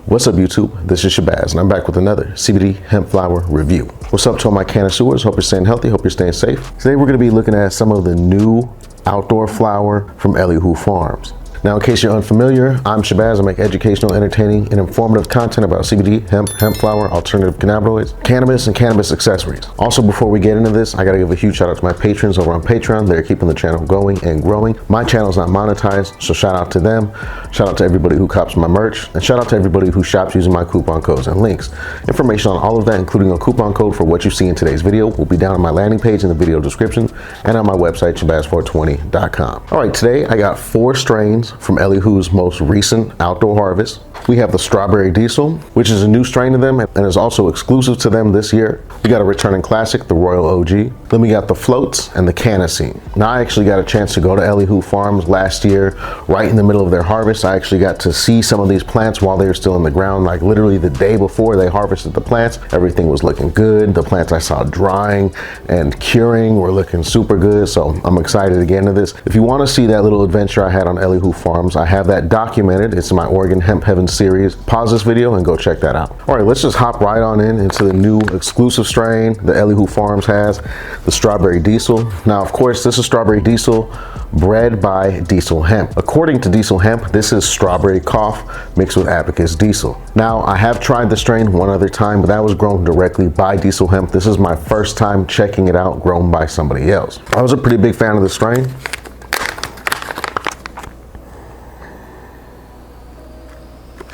What's up YouTube? This is Shabazz and I'm back with another CBD hemp flower review. What's up to all my connoisseurs? Hope you're staying healthy, hope you're staying safe. Today we're going to be looking at some of the new outdoor flower from Elli Hou Farms. Now, in case you're unfamiliar, I'm Shabazz. I make educational, entertaining, and informative content about CBD, hemp flower, alternative cannabinoids, cannabis, and cannabis accessories. Also, before we get into this, I gotta give a huge shout out to my patrons over on Patreon. They're keeping the channel going and growing. My channel's not monetized, so shout out to them. Shout out to everybody who cops my merch, and shout out to everybody who shops using my coupon codes and links. Information on all of that, including a coupon code for what you see in today's video, will be down on my landing page in the video description and on my website, shabazz420.com. All right, today I got 4 strains from Elli Hou's most recent outdoor harvest. We have the Strawberry Diesel, which is a new strain to them and is also exclusive to them this year. We got a returning classic, the Royal OG. Then we got the Floats and the Canine. Now, I actually got a chance to go to Elli Hou Farms last year, right in the middle of their harvest. I actually got to see some of these plants while they were still in the ground, like literally the day before they harvested the plants. Everything was looking good. The plants I saw drying and curing were looking super good. So I'm excited to get into this. If you want to see that little adventure I had on Elli Hou Farms, I have that documented. It's in my Oregon Hemp Heaven series. Pause this video and go check that out. All right, let's just hop right on into the new exclusive strain that Elli Hou Farms has, the Strawberry Diesel. Now, of course, this is Strawberry Diesel bred by Diesel Hemp. According to Diesel Hemp, this is strawberry cough mixed with Abacus Diesel. Now, I have tried the strain one other time, but that was grown directly by Diesel Hemp. This is my first time checking it out grown by somebody else. I was a pretty big fan of the strain.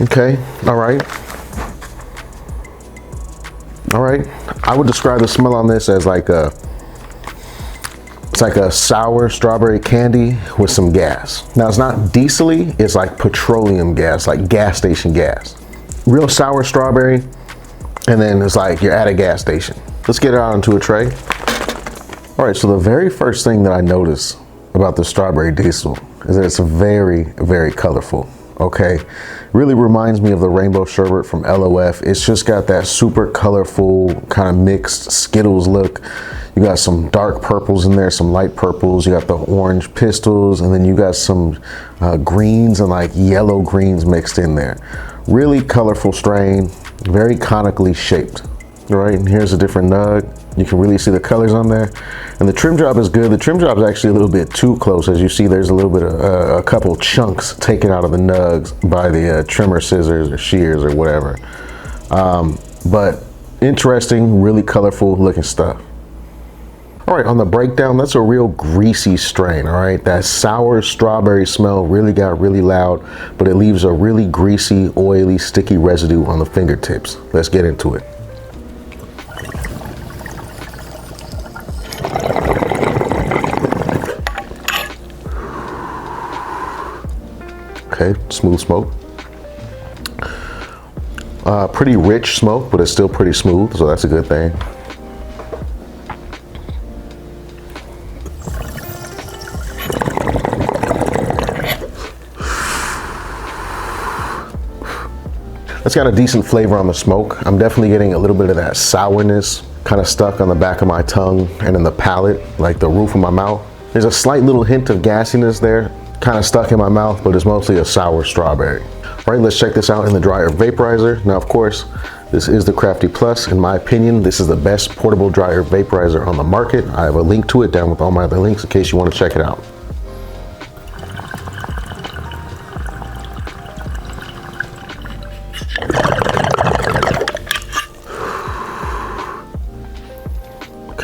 Okay, all right. I would describe the smell on this as it's like a sour strawberry candy with some gas. Now, it's not diesel-y, it's like petroleum gas, like gas station gas. Real sour strawberry, and then it's like you're at a gas station. Let's get it out onto a tray. All right, so the very first thing that I noticed about the Strawberry Diesel is that it's very, very colorful. Okay, really reminds me of the rainbow sherbet from LOF. It's just got that super colorful kind of mixed Skittles look. You got some dark purples in there, some light purples. You got the orange pistils, and then you got some greens and like yellow greens mixed in there. Really colorful strain, very conically shaped. All right, and here's a different nug. You can really see the colors on there, and the trim job is good. The trim job is actually a little bit too close. As you see, there's a little bit of a couple chunks taken out of the nugs by the trimmer scissors or shears or whatever. But interesting, really colorful looking stuff. All right, on the breakdown, that's a real greasy strain. All right, that sour strawberry smell really got really loud, but it leaves a really greasy, oily, sticky residue on the fingertips. Let's get into it. Okay, smooth smoke. Pretty rich smoke, but it's still pretty smooth, so that's a good thing. It's got a decent flavor on the smoke. I'm definitely getting a little bit of that sourness kind of stuck on the back of my tongue and in the palate, like the roof of my mouth. There's a slight little hint of gassiness there, kind of stuck in my mouth, but it's mostly a sour strawberry. All right, let's check this out in the dryer vaporizer. Now, of course, this is the Crafty Plus. In my opinion, this is the best portable dryer vaporizer on the market. I have a link to it down with all my other links in case you want to check it out.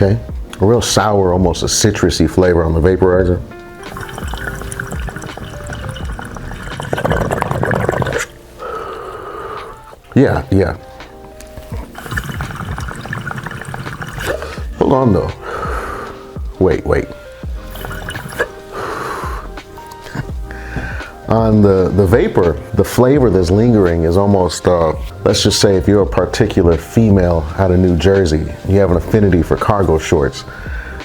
Okay, a real sour, almost a citrusy flavor on the vaporizer. Yeah. Hold on though. Wait. On the vapor, the flavor that's lingering is almost, let's just say if you're a particular female out of New Jersey, you have an affinity for cargo shorts,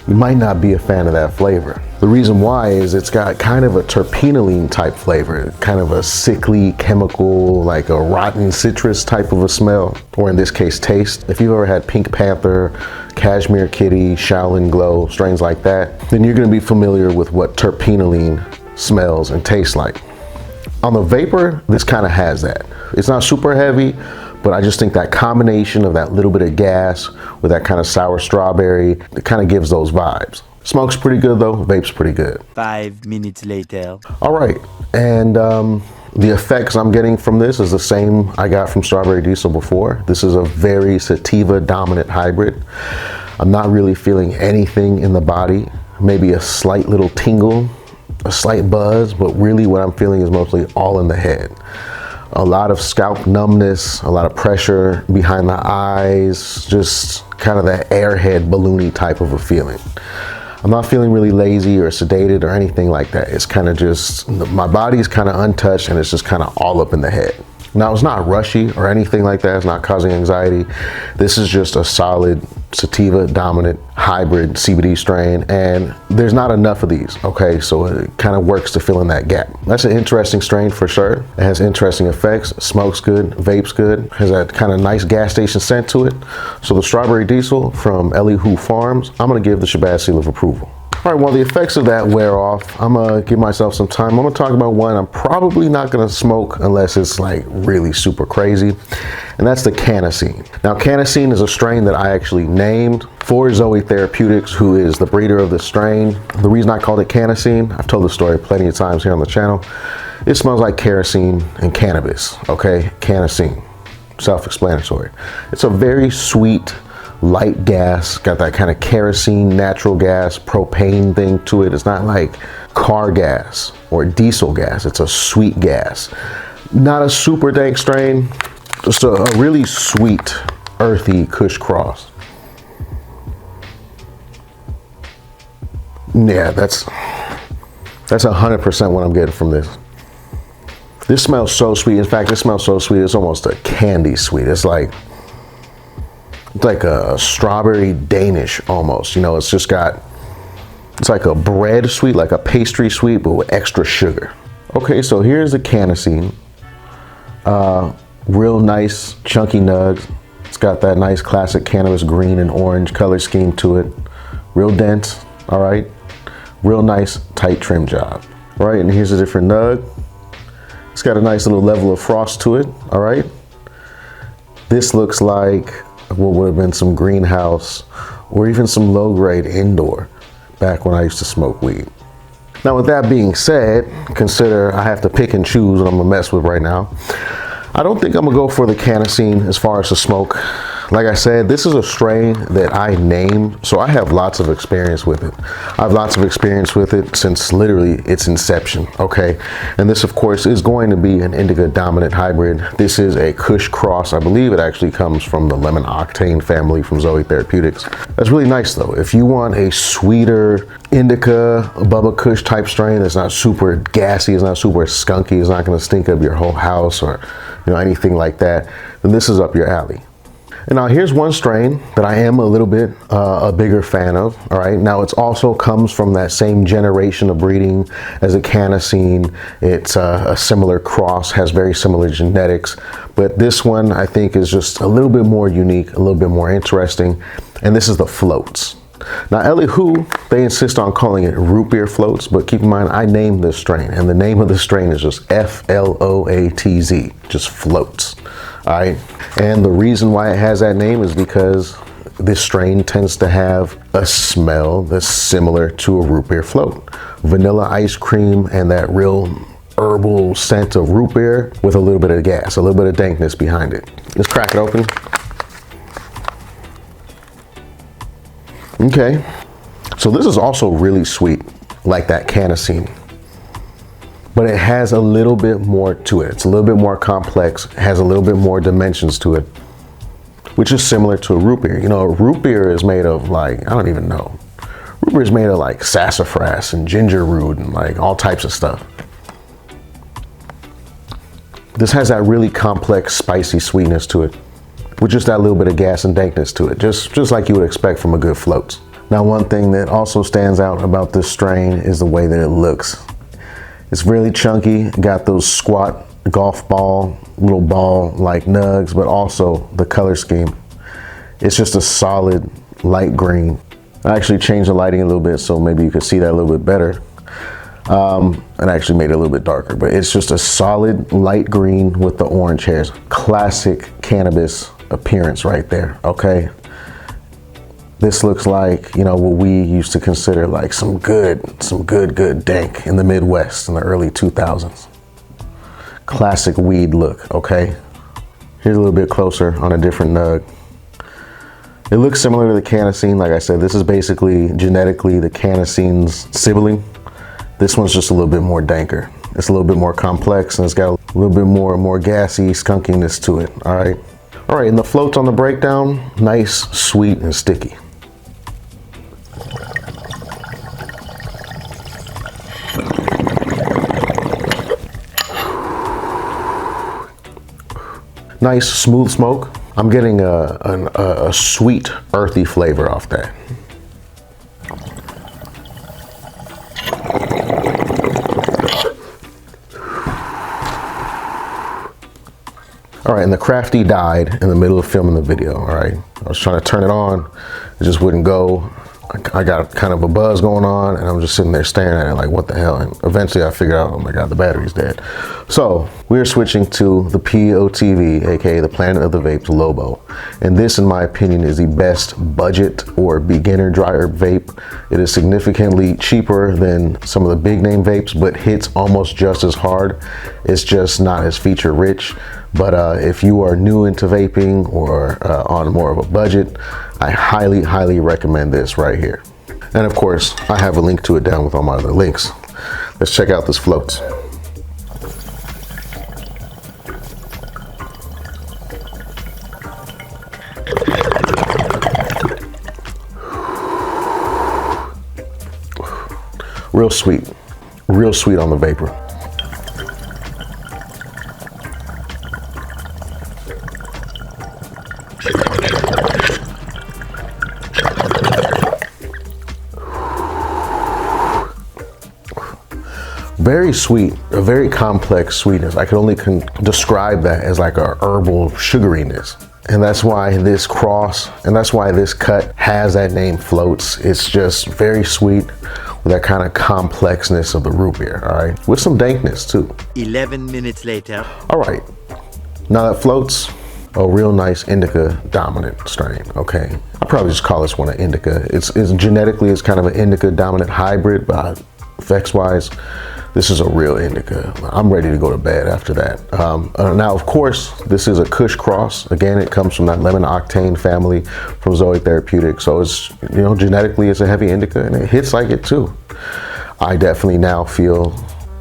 you might not be a fan of that flavor. The reason why is it's got kind of a terpenoline type flavor, kind of a sickly chemical, like a rotten citrus type of a smell, or in this case, taste. If you've ever had Pink Panther, Cashmere Kitty, Shaolin Glow, strains like that, then you're gonna be familiar with what terpenoline smells and tastes like. On the vapor, this kind of has that. It's not super heavy, but I just think that combination of that little bit of gas with that kind of sour strawberry, it kind of gives those vibes. Smoke's pretty good though, vape's pretty good. 5 minutes later. All right, and the effects I'm getting from this is the same I got from Strawberry Diesel before. This is a very sativa dominant hybrid. I'm not really feeling anything in the body, maybe a slight little tingle, a slight buzz, but really what I'm feeling is mostly all in the head. A lot of scalp numbness, a lot of pressure behind the eyes, just kind of that airhead balloony type of a feeling. I'm not feeling really lazy or sedated or anything like that. It's kind of just, my body's kind of untouched and it's just kind of all up in the head. Now, it's not rushy or anything like that. It's not causing anxiety. This is just a solid sativa dominant hybrid CBD strain, and there's not enough of these, okay? So it kind of works to fill in that gap. That's an interesting strain for sure. It has interesting effects. Smokes good, vapes good, has that kind of nice gas station scent to it. So the Strawberry Diesel from Elli Hou Farms, I'm gonna give the Shabazz seal of approval. All right, while the effects of that wear off, I'm gonna give myself some time. I'm gonna talk about one I'm probably not gonna smoke unless it's like really super crazy, and that's the Canine. Now, Canine is a strain that I actually named for Zoe Therapeutics, who is the breeder of the strain. The reason I called it Canine, I've told the story plenty of times here on the channel. It smells like kerosene and cannabis, okay? Canine, self-explanatory. It's a very sweet, light gas, got that kind of kerosene, natural gas, propane thing to it. It's not like car gas or diesel gas. It's a sweet gas. Not a super dank strain, just a really sweet, earthy Kush cross. Yeah, that's 100% what I'm getting from this. This smells so sweet. In fact, it smells so sweet, it's almost a candy sweet. It's like a strawberry Danish almost, you know. It's just got, it's like a bread sweet, like a pastry sweet, but with extra sugar. Okay, so here's the Canine. Real nice chunky nugs. It's got that nice classic cannabis green and orange color scheme to it. Real dense, all right. Real nice tight trim job. All right, and here's a different nug. It's got a nice little level of frost to it, all right. This looks like what would have been some greenhouse or even some low grade indoor back when I used to smoke weed. Now, with that being said, consider I have to pick and choose what I'm gonna mess with right now. I don't think I'm gonna go for the Canine as far as the smoke. Like I said, this is a strain that I named, so I have lots of experience with it. I have lots of experience with it since literally its inception, okay? And this, of course, is going to be an indica dominant hybrid. This is a Kush cross. I believe it actually comes from the lemon octane family from Zoe Therapeutics. That's really nice though. If you want a sweeter indica, Bubba Kush type strain that's not super gassy, it's not super skunky, it's not gonna stink up your whole house or, you know, anything like that, then this is up your alley. And now here's one strain that I am a little bit a bigger fan of, all right? Now it's also comes from that same generation of breeding as a Canine. It's a similar cross, has very similar genetics, but this one I think is just a little bit more unique, a little bit more interesting, and this is the Floats. Now, Elli Hou, they insist on calling it root beer floats, but keep in mind, I named this strain, and the name of the strain is just F-L-O-A-T-Z, just floats, all right? And the reason why it has that name is because this strain tends to have a smell that's similar to a root beer float. Vanilla ice cream and that real herbal scent of root beer with a little bit of gas, a little bit of dankness behind it. Let's crack it open. Okay, so this is also really sweet, like that Canine, but it has a little bit more to it. It's a little bit more complex, has a little bit more dimensions to it, which is similar to a root beer. You know, a root beer is made of like, I don't even know. Root beer is made of like sassafras and ginger root and like all types of stuff. This has that really complex, spicy sweetness to it, with just that little bit of gas and dankness to it, just like you would expect from a good float. Now, one thing that also stands out about this strain is the way that it looks. It's really chunky, got those squat golf ball, little ball like nugs, but also the color scheme. It's just a solid light green. I actually changed the lighting a little bit so maybe you could see that a little bit better. And actually made it a little bit darker, but it's just a solid light green with the orange hairs. Classic cannabis appearance right there, okay? This looks like, you know, what we used to consider like some good dank in the Midwest in the early 2000s. Classic weed look, okay? Here's a little bit closer on a different nug. It looks similar to the Canacine. Like I said, this is basically genetically the Canacine's sibling. This one's just a little bit more danker. It's a little bit more complex, and it's got a little bit more gassy skunkiness to it, all right? All right, and the floats on the breakdown, nice, sweet, and sticky. Nice, smooth smoke. I'm getting a sweet, earthy flavor off that. All right, and the Crafty died in the middle of filming the video, all right? I was trying to turn it on, it just wouldn't go. I got kind of a buzz going on, and I'm just sitting there staring at it like, what the hell? And eventually I figured out, oh my God, the battery's dead. So we're switching to the POTV, AKA the Planet of the Vapes Lobo. And this, in my opinion, is the best budget or beginner dry herb vape. It is significantly cheaper than some of the big name vapes, but hits almost just as hard. It's just not as feature rich. But if you are new into vaping or on more of a budget, I highly, highly recommend this right here. And of course, I have a link to it down with all my other links. Let's check out this floats. Real sweet on the vapor. Very sweet, a very complex sweetness. I can only describe that as like a herbal sugariness. And that's why this cross, and that's why this cut has that name, Floats. It's just very sweet with that kind of complexness of the root beer, all right? With some dankness too. 11 minutes later. All right, now that Floats, a real nice indica dominant strain, okay? I'll probably just call this one an indica. It's genetically, it's kind of an indica dominant hybrid, but effects wise, this is a real indica. I'm ready to go to bed after that. Now, of course, this is a Kush cross. Again, it comes from that lemon octane family from Zoe Therapeutics. So it's, you know, genetically it's a heavy indica and it hits like it too. I definitely now feel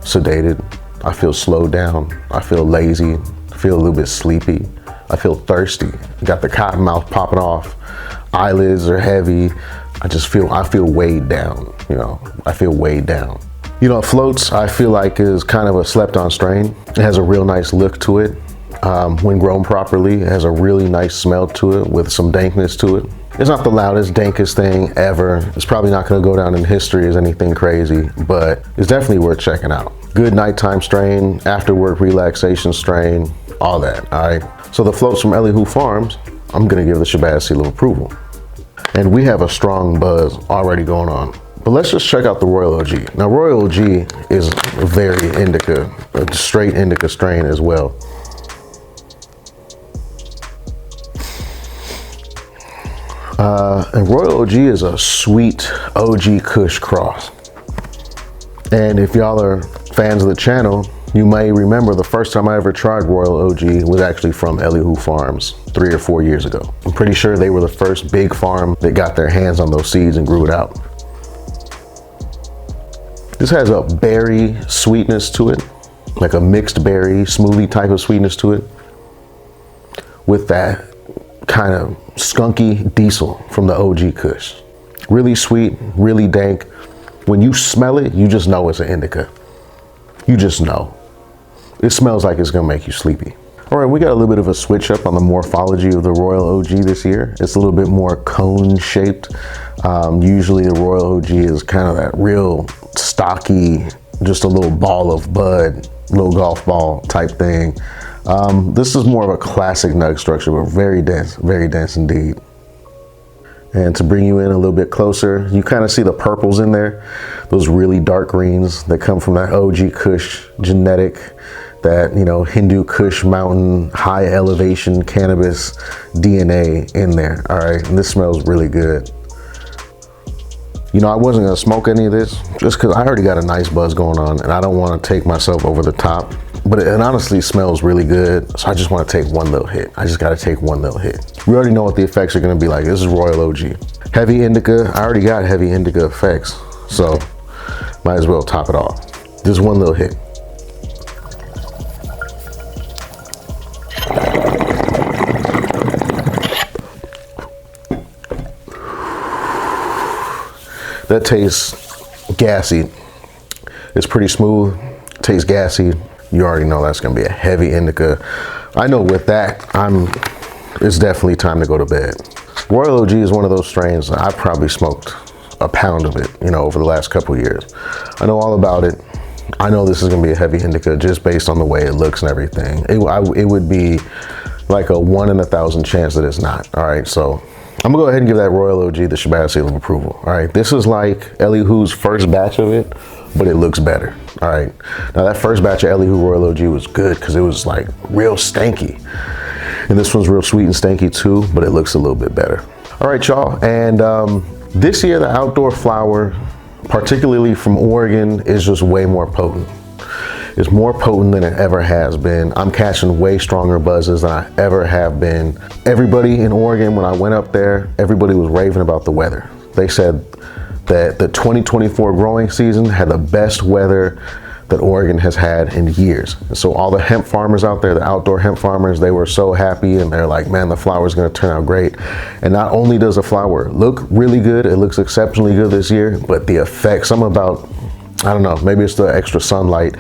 sedated. I feel slowed down. I feel lazy. I feel a little bit sleepy. I feel thirsty. Got the cotton mouth popping off. Eyelids are heavy. I feel weighed down, you know, I feel weighed down. You know, Floats, I feel like is kind of a slept on strain. It has a real nice look to it. When grown properly, it has a really nice smell to it with some dankness to it. It's not the loudest, dankest thing ever. It's probably not gonna go down in history as anything crazy, but it's definitely worth checking out. Good nighttime strain, after work relaxation strain, all that, all right? So the Floats from Elli Hou Farms, I'm gonna give the Shabazz seal of approval. And we have a strong buzz already going on. But let's just check out the Royal OG. Now, Royal OG is a very indica, a straight indica strain as well. And Royal OG is a sweet OG Kush cross. And if y'all are fans of the channel, you may remember the first time I ever tried Royal OG was actually from Elli Hou Farms 3 or 4 years ago. I'm pretty sure they were the first big farm that got their hands on those seeds and grew it out. This has a berry sweetness to it, like a mixed berry smoothie type of sweetness to it, with that kind of skunky diesel from the OG Kush. Really sweet, really dank. When you smell it, you just know it's an indica. You just know. It smells like it's gonna make you sleepy. All right, we got a little bit of a switch up on the morphology of the Royal OG this year. It's a little bit more cone shaped. Usually the Royal OG is kind of that real stocky, just a little ball of bud, little golf ball type thing. This is more of a classic nug structure, but very dense indeed. And to bring you in a little bit closer, you kind of see the purples in there, those really dark greens that come from that OG Kush genetic, that, you know, Hindu Kush mountain, high elevation cannabis DNA in there. All right, and this smells really good. You know, I wasn't gonna smoke any of this just because I already got a nice buzz going on and I don't want to take myself over the top. But it honestly smells really good, so I just want to take one little hit. I just got to take one little hit. We already know what the effects are going to be like. This is Royal OG. Heavy indica, I already got heavy indica effects, so might as well top it off. Just one little hit. That tastes gassy. It's pretty smooth, tastes gassy. You already know that's gonna be a heavy indica. I know with that, it's definitely time to go to bed. Royal OG is one of those strains that I've probably smoked a pound of it, you know, over the last couple of years. I know all about it. I know this is gonna be a heavy indica just based on the way it looks and everything. It would be like a 1 in 1,000 chance that it's not. All right, so I'm gonna go ahead and give that Royal OG the Shabazz seal of approval. All right, this is like Elli Hou's first batch of it, but it looks better. All right, now that first batch of Elli Hou Royal OG was good because it was like real stanky. And this one's real sweet and stanky too, but it looks a little bit better. All right, y'all, and this year the outdoor flower, particularly from Oregon, is just way more potent. It's more potent than it ever has been. I'm catching way stronger buzzes than I ever have been. Everybody in Oregon, when I went up there, everybody was raving about the weather. They said that the 2024 growing season had the best weather that Oregon has had in years. And so all the hemp farmers out there, the outdoor hemp farmers, they were so happy and they're like, man, the flower's gonna turn out great. And not only does the flower look really good, it looks exceptionally good this year, but the effects, something about, I don't know, maybe it's the extra sunlight,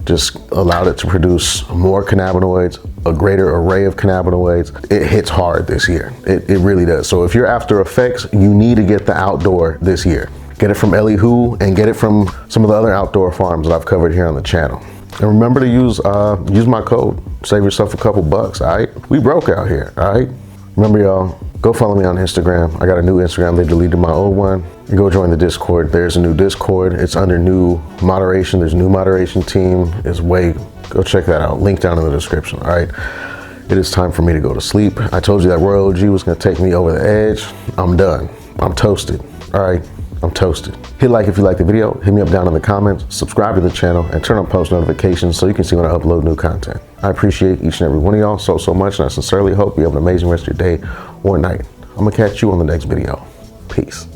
just allowed it to produce more cannabinoids, a greater array of cannabinoids. It hits hard this year. It really does. So if you're after effects, you need to get the outdoor this year. Get it from Elli Hou and get it from some of the other outdoor farms that I've covered here on the channel. And remember to use my code. Save yourself a couple bucks, all right? We broke out here, all right? Remember, y'all, go follow me on Instagram. I got a new Instagram. They deleted my old one. And go join the Discord. There's a new Discord. It's under new moderation. There's a new moderation team. Go check that out. Link down in the description, all right? It is time for me to go to sleep. I told you that Royal OG was gonna take me over the edge. I'm done. I'm toasted, all right? I'm toasted. Hit like if you like the video. Hit me up down in the comments. Subscribe to the channel and turn on post notifications so you can see when I upload new content. I appreciate each and every one of y'all so much, and I sincerely hope you have an amazing rest of your day or night. I'm gonna catch you on the next video. Peace.